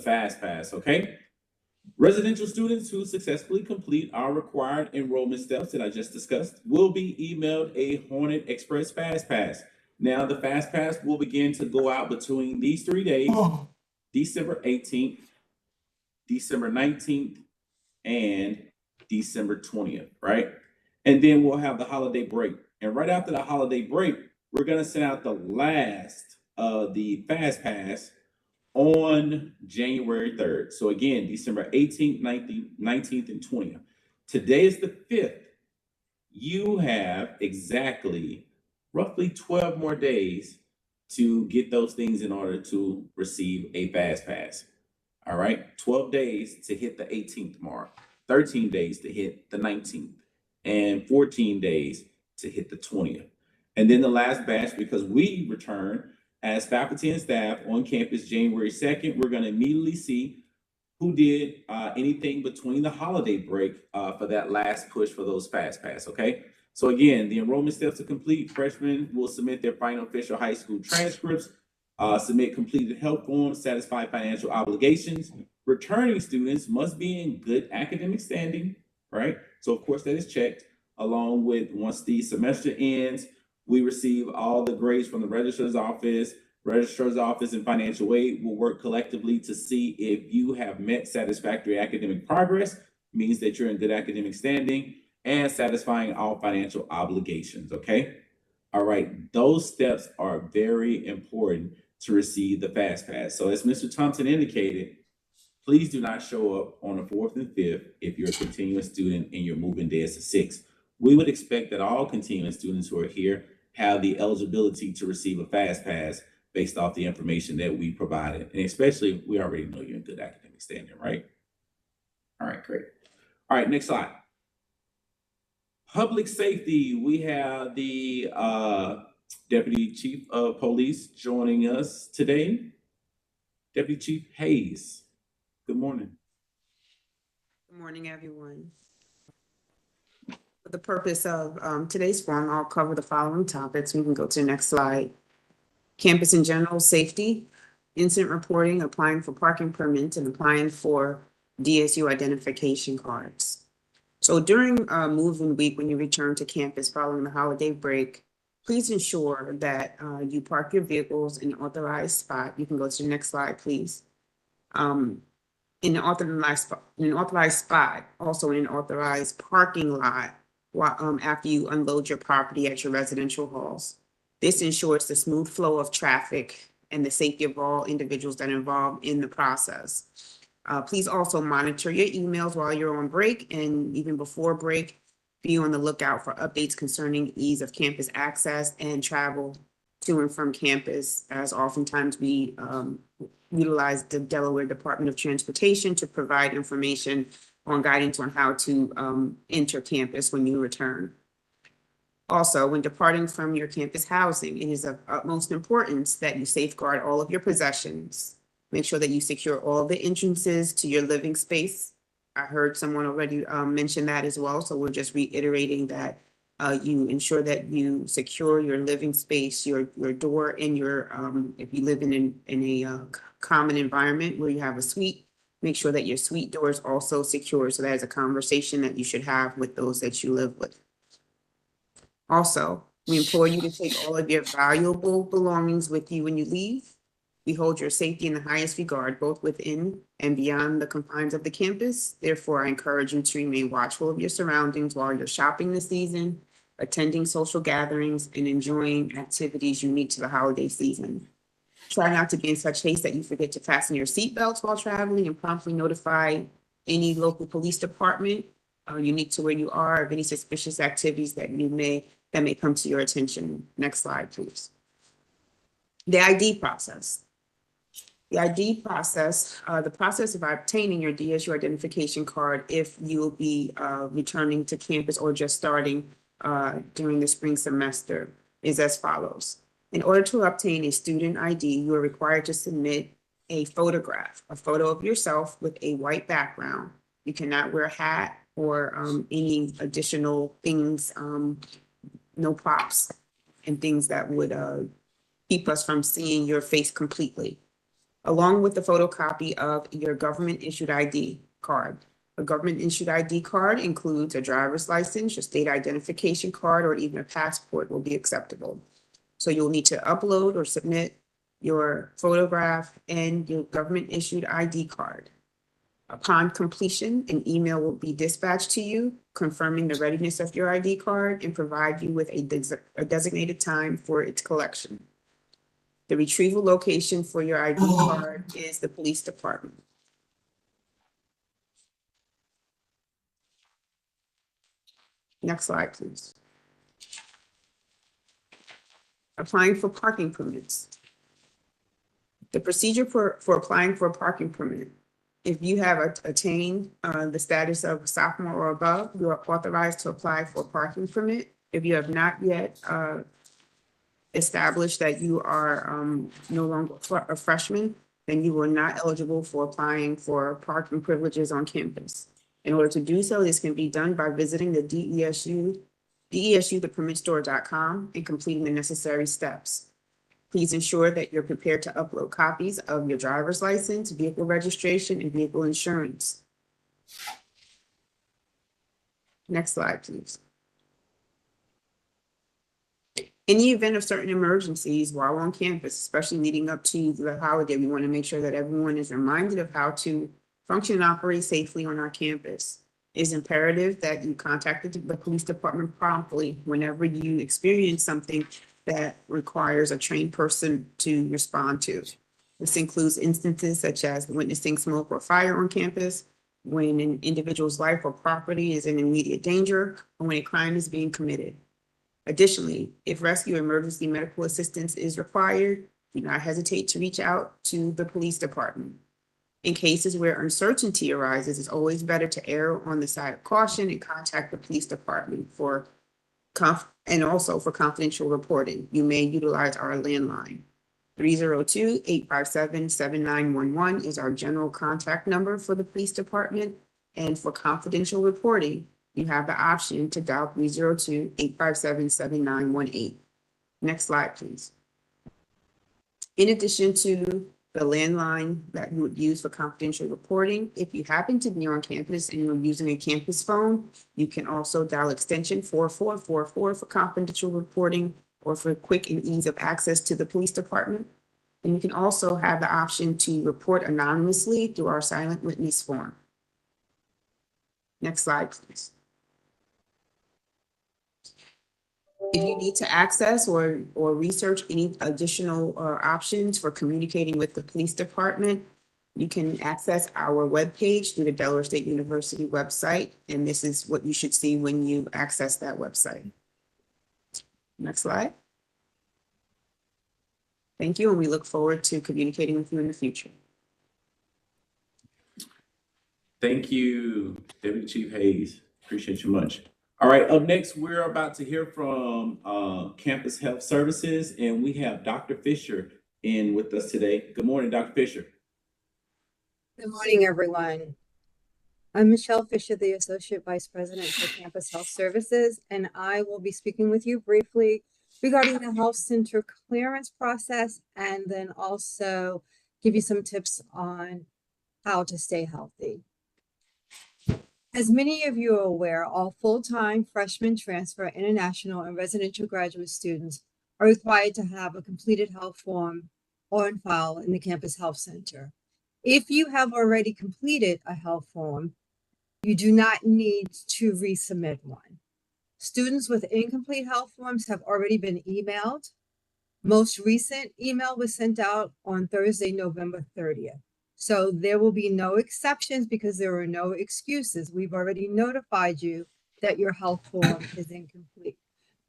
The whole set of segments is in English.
Fast Pass, okay? Residential students who successfully complete our required enrollment steps that I just discussed will be emailed a Hornet Express Fast Pass. Now, the Fast Pass will begin to go out between these 3 days, December 18th, December 19th, and December 20th, right? And then we'll have the holiday break. And right after the holiday break, we're going to send out the last of the Fast Pass on January 3rd. So again, December 18th, 19th, and 20th. Today is the 5th. You have exactly roughly 12 more days to get those things in order to receive a Fast Pass. All right, 12 days to hit the 18th mark, 13 days to hit the 19th, and 14 days to hit the 20th. And then the last batch, because we return as faculty and staff on campus January 2nd, we're going to immediately see who did anything between the holiday break for that last push for those Fast Pass, okay? So again, the enrollment steps are complete. Freshmen will submit their final official high school transcripts, submit completed help forms, satisfy financial obligations. Returning students must be in good academic standing, right? So of course that is checked, along with once the semester ends, we receive all the grades from the registrar's office. Registrar's office and financial aid will work collectively to see if you have met satisfactory academic progress, means that you're in good academic standing, and satisfying all financial obligations, okay? All right, those steps are very important to receive the Fast Pass. So as Mr. Thompson indicated, please do not show up on the 4th and 5th if you're a continuing student and you're moving days to 6. We would expect that all continuing students who are here have the eligibility to receive a Fast Pass based off the information that we provided. And especially, we already know you're in good academic standing, right? All right, great. All right, next slide. Public safety, we have the Deputy Chief of Police joining us today. Deputy Chief Hayes, good morning. Good morning, everyone. For the purpose of today's forum, I'll cover the following topics. We can go to the next slide. Campus and general safety, incident reporting, applying for parking permits, and applying for DSU identification cards. So during move-in week, when you return to campus following the holiday break, please ensure that you park your vehicles in an authorized spot. You can go to the next slide, please. In an authorized spot, also in an authorized parking lot, after you unload your property at your residential halls. This ensures the smooth flow of traffic and the safety of all individuals that are involved in the process. Please also monitor your emails while you're on break, and even before break, be on the lookout for updates concerning ease of campus access and travel to and from campus, as oftentimes we utilize the Delaware Department of Transportation to provide information on guidance on how to enter campus when you return. Also, when departing from your campus housing, it is of utmost importance that you safeguard all of your possessions. Make sure that you secure all the entrances to your living space. I heard someone already mention that as well, so we're just reiterating that you ensure that you secure your living space, your door, and your if you live in a common environment where you have a suite, make sure that your suite door is also secure. So that is a conversation that you should have with those that you live with. Also, we implore you to take all of your valuable belongings with you when you leave. We hold your safety in the highest regard, both within and beyond the confines of the campus. Therefore, I encourage you to remain watchful of your surroundings while you're shopping this season, attending social gatherings, and enjoying activities unique to the holiday season. Try not to be in such haste that you forget to fasten your seatbelts while traveling, and promptly notify any local police department unique to where you are of any suspicious activities that may come to your attention. Next slide, please. The ID process. The ID process, the process of obtaining your DSU identification card if you will be returning to campus or just starting during the spring semester, is as follows. In order to obtain a student ID, you are required to submit a photograph, a photo of yourself with a white background. You cannot wear a hat or any additional things, no props and things that would keep us from seeing your face completely. along with the photocopy of your government-issued ID card. A government-issued ID card includes a driver's license, your state identification card, or even a passport will be acceptable. So you'll need to upload or submit your photograph and your government-issued ID card. Upon completion, an email will be dispatched to you confirming the readiness of your ID card and provide you with a designated time for its collection. The retrieval location for your ID card is the police department. Next slide, please. Applying for parking permits. The procedure for applying for a parking permit. If you have attained the status of sophomore or above, you are authorized to apply for a parking permit. If you have not yet established that you are no longer a freshman, then you are not eligible for applying for parking privileges on campus. In order to do so, this can be done by visiting the DESU-thepermitstore.com and completing the necessary steps. Please ensure that you're prepared to upload copies of your driver's license, vehicle registration, and vehicle insurance. Next slide, please. In the event of certain emergencies while on campus, especially leading up to the holiday, we want to make sure that everyone is reminded of how to function and operate safely on our campus. It is imperative that you contact the police department promptly whenever you experience something that requires a trained person to respond to. This includes instances such as witnessing smoke or fire on campus, when an individual's life or property is in immediate danger, or when a crime is being committed. Additionally, if rescue emergency medical assistance is required, do not hesitate to reach out to the police department. In cases where uncertainty arises, it's always better to err on the side of caution and contact the police department and also for confidential reporting. You may utilize our landline. 302-857-7911 is our general contact number for the police department. And for confidential reporting, you have the option to dial 302-857-7918. Next slide, please. In addition to the landline that you would use for confidential reporting, if you happen to be on campus and you're using a campus phone, you can also dial extension 4444 for confidential reporting or for quick and ease of access to the police department. And you can also have the option to report anonymously through our silent witness form. Next slide, please. If you need to access or research any additional options for communicating with the police department, you can access our webpage through the Delaware State University website. And this is what you should see when you access that website. Next slide. Thank you, and we look forward to communicating with you in the future. Thank you, Deputy Chief Hayes. Appreciate you much. All right, up next, we're about to hear from Campus Health Services, and we have Dr. Fisher in with us today. Good morning, Dr. Fisher. Good morning, everyone. I'm Michelle Fisher, the Associate Vice President for Campus Health Services, and I will be speaking with you briefly regarding the health center clearance process, and then also give you some tips on how to stay healthy. As many of you are aware, all full-time freshman, transfer, international, and residential graduate students are required to have a completed health form on file in the Campus Health Center. If you have already completed a health form, you do not need to resubmit one. Students with incomplete health forms have already been emailed. Most recent email was sent out on Thursday, November 30th. So there will be no exceptions because there are no excuses. We've already notified you that your health form is incomplete.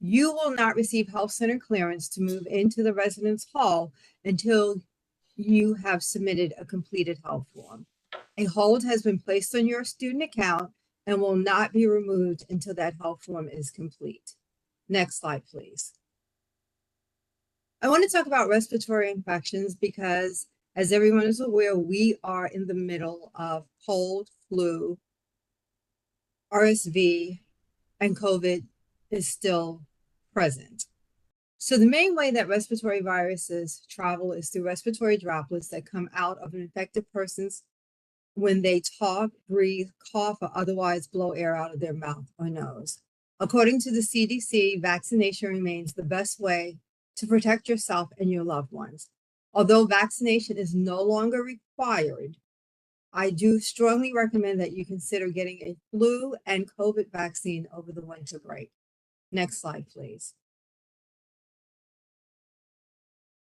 You will not receive health center clearance to move into the residence hall until you have submitted a completed health form. A hold has been placed on your student account and will not be removed until that health form is complete. Next slide, please. I want to talk about respiratory infections because, as everyone is aware, we are in the middle of cold, flu, RSV, and COVID is still present. So the main way that respiratory viruses travel is through respiratory droplets that come out of an infected person's when they talk, breathe, cough, or otherwise blow air out of their mouth or nose. According to the CDC, vaccination remains the best way to protect yourself and your loved ones. Although vaccination is no longer required, I do strongly recommend that you consider getting a flu and COVID vaccine over the winter break. Next slide, please.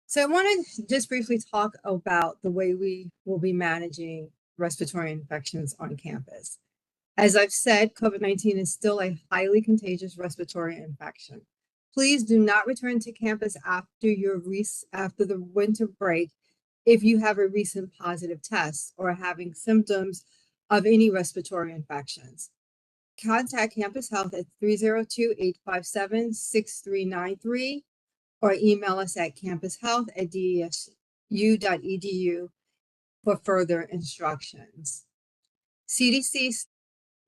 So I want to just briefly talk about the way we will be managing respiratory infections on campus. As I've said, COVID-19 is still a highly contagious respiratory infection. Please do not return to campus after the winter break if you have a recent positive test or are having symptoms of any respiratory infections. Contact Campus Health at 302-857-6393 or email us at campushealth@desu.edu for further instructions. CDC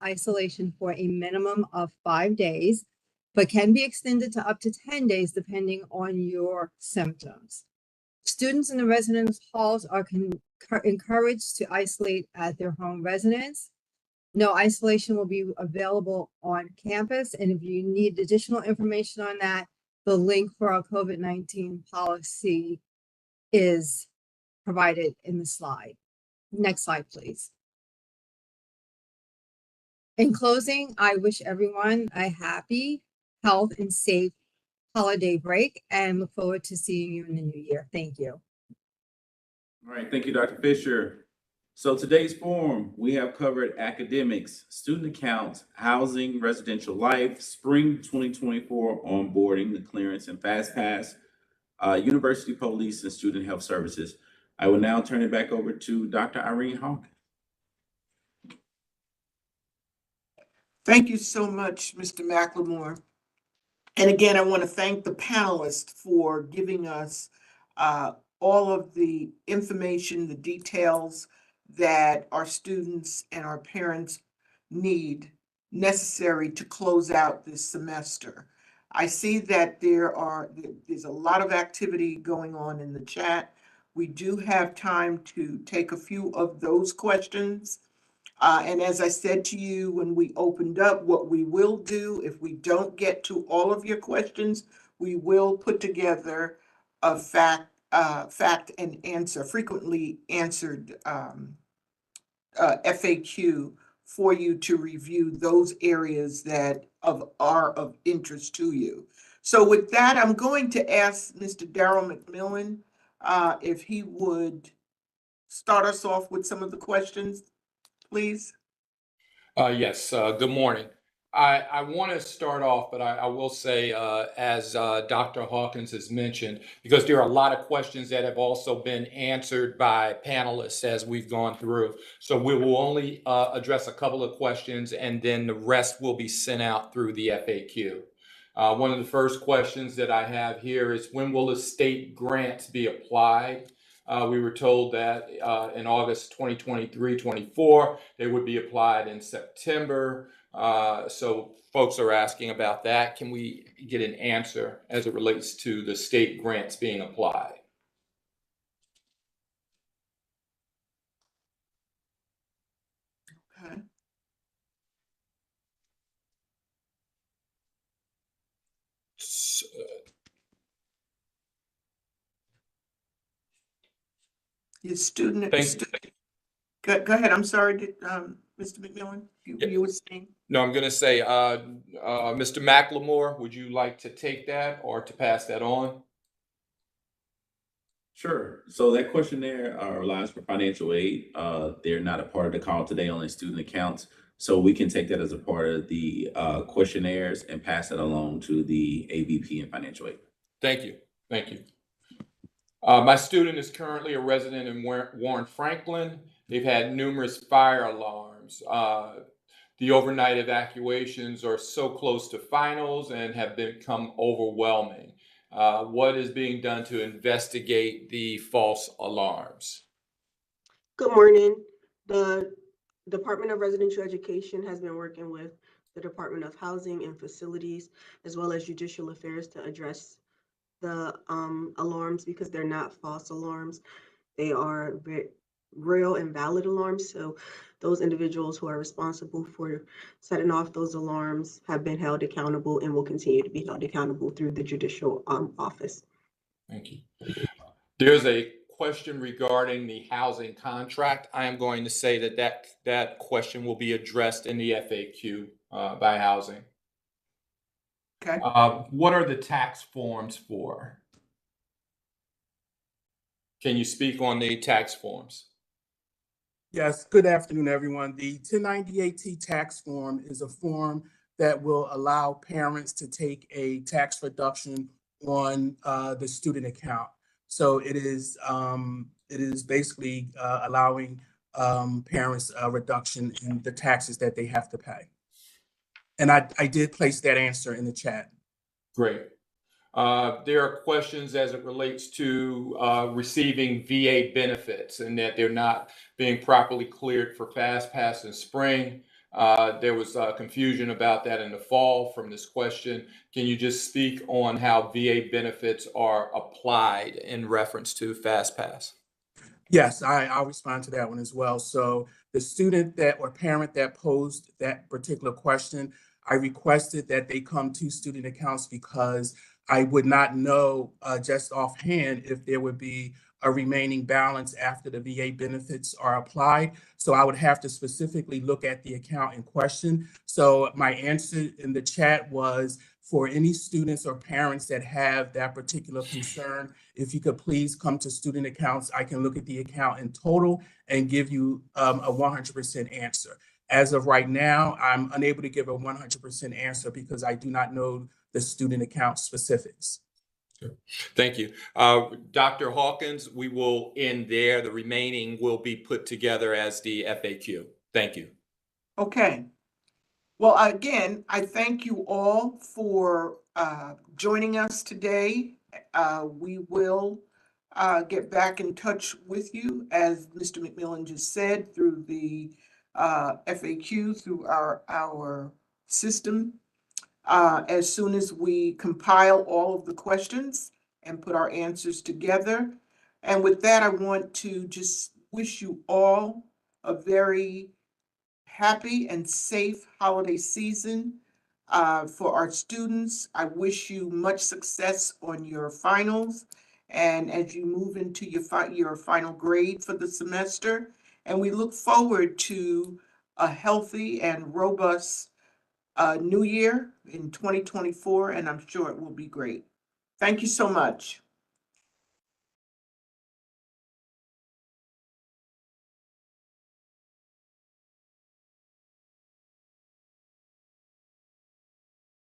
isolation for a minimum of 5 days, but can be extended to up to 10 days depending on your symptoms. Students in the residence halls are encouraged to isolate at their home residence. No isolation will be available on campus, and if you need additional information on that, the link for our COVID-19 policy is provided in the slide. Next slide, please. In closing, I wish everyone a happy, health, and safe holiday break and look forward to seeing you in the new year. Thank you. All right, thank you, Dr. Fisher. So today's forum, we have covered academics, student accounts, housing, residential life, spring 2024 onboarding, the clearance and fast pass, university police, and student health services. I will now turn it back over to Dr. Irene Hawkins. Thank you so much, Mr. McLemore. And again, I want to thank the panelists for giving us all of the information, the details that our students and our parents need necessary to close out this semester. I see that there's a lot of activity going on in the chat. We do have time to take a few of those questions. And as I said to you when we opened up, what we will do, if we don't get to all of your questions, we will put together a fact and answer, frequently answered FAQ for you to review those areas that are of interest to you. So with that, I'm going to ask Mr. Darryl McMillan if he would start us off with some of the questions, please. Yes, good morning. I want to start off, but I will say, as Dr. Hawkins has mentioned, because there are a lot of questions that have also been answered by panelists as we've gone through. So we will only address a couple of questions, and then the rest will be sent out through the FAQ. One of the first questions that I have here is, when will the state grants be applied? We were told that in August 2023-24, they would be applied in September. So folks are asking about that. Can we get an answer as it relates to the state grants being applied? Okay. Your student. Go ahead. I'm sorry, Mr. McMillan. You were saying? No, I'm going to say, Mr. McLemore, would you like to take that or to pass that on? Sure. So that question there relies for financial aid. They're not a part of the call today, only student accounts. So we can take that as a part of the questionnaires and pass it along to the AVP and financial aid. Thank you. Thank you. My student is currently a resident in Warren Franklin. They've had numerous fire alarms. The overnight evacuations are so close to finals and have become overwhelming. What is being done to investigate the false alarms? Good morning. The Department of Residential Education has been working with the Department of Housing and Facilities, as well as Judicial Affairs, to address the alarms because they're not false alarms. They are real and valid alarms. So those individuals who are responsible for setting off those alarms have been held accountable and will continue to be held accountable through the judicial office. Thank you. There's a question regarding the housing contract. I am going to say that question will be addressed in the FAQ by housing. Okay. What are the tax forms for? Can you speak on the tax forms? Yes, good afternoon, everyone. The 1098-T tax form is a form that will allow parents to take a tax reduction on the student account. So it is basically allowing parents a reduction in the taxes that they have to pay. And I did place that answer in the chat. Great. There are questions as it relates to receiving VA benefits and that they're not being properly cleared for FastPass in spring. There was confusion about that in the fall from this question. Can you just speak on how VA benefits are applied in reference to FastPass? Yes, I'll respond to that one as well. So the student that or parent that posed that particular question, I requested that they come to student accounts because I would not know just offhand if there would be a remaining balance after the VA benefits are applied. So I would have to specifically look at the account in question. So my answer in the chat was for any students or parents that have that particular concern, if you could please come to student accounts, I can look at the account in total and give you a 100% answer. As of right now, I'm unable to give a 100% answer because I do not know the student account specifics. Thank you. Dr. Hawkins, we will end there. The remaining will be put together as the FAQ. Thank you. Okay. Well, again, I thank you all for joining us today. We will get back in touch with you, as Mr. McMillan just said, through the FAQ, through our system. As soon as we compile all of the questions and put our answers together. And with that, I want to just wish you all a very happy and safe holiday season. For our students, I wish you much success on your finals and as you move into your final grade for the semester. And we look forward to a healthy and robust new year in 2024, and I'm sure it will be great. Thank you so much.